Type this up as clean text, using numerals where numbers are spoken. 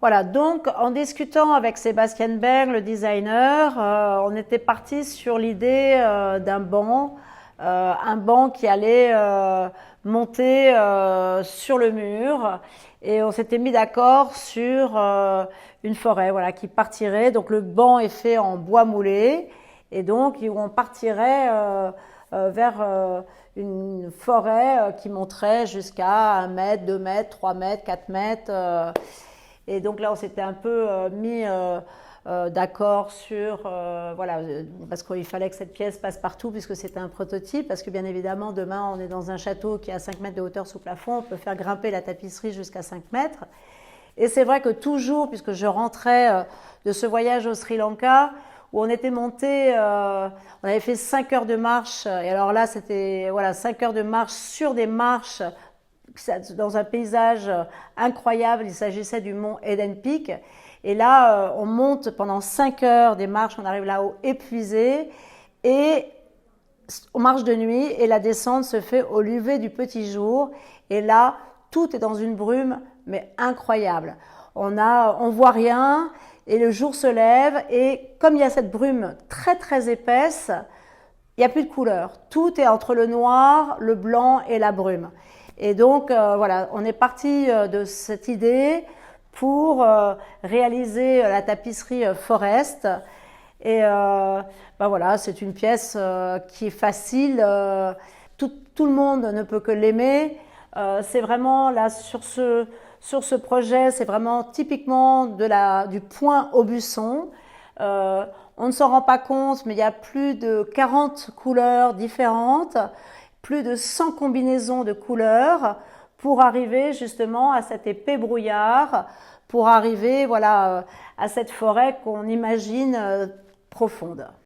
Voilà, donc en discutant avec Sébastien Berg, le designer, on était parti sur l'idée un banc qui allait monter sur le mur, et on s'était mis d'accord sur une forêt, voilà, qui partirait. Donc le banc est fait en bois moulé, et donc on partirait vers une forêt qui monterait jusqu'à 1 mètre, 2 mètres, 3 mètres, 4 mètres. Et donc là, on s'était un peu mis d'accord sur, voilà, parce qu'il fallait que cette pièce passe partout puisque c'était un prototype, parce que bien évidemment, demain, on est dans un château qui a 5 mètres de hauteur sous plafond, on peut faire grimper la tapisserie jusqu'à 5 mètres. Et c'est vrai que toujours, puisque je rentrais de ce voyage au Sri Lanka, où on était monté, on avait fait 5 heures de marche, et alors là, c'était voilà, 5 heures de marche sur des marches dans un paysage incroyable. Il s'agissait du mont Eden Peak. Et là, on monte pendant 5 heures des marches, on arrive là-haut épuisé, et on marche de nuit, et la descente se fait au lever du petit jour. Et là, tout est dans une brume, mais incroyable. On voit rien, et le jour se lève, et comme il y a cette brume très très épaisse, il n'y a plus de couleur. Tout est entre le noir, le blanc et la brume. Et donc, voilà, on est parti de cette idée pour réaliser la tapisserie Forest. Et ben voilà, c'est une pièce qui est facile. Tout le monde ne peut que l'aimer. C'est vraiment là sur ce projet, c'est vraiment typiquement du point Aubusson. On ne s'en rend pas compte, mais il y a plus de 40 couleurs différentes, plus de 100 combinaisons de couleurs pour arriver justement à cet épais brouillard, pour arriver voilà, à cette forêt qu'on imagine profonde.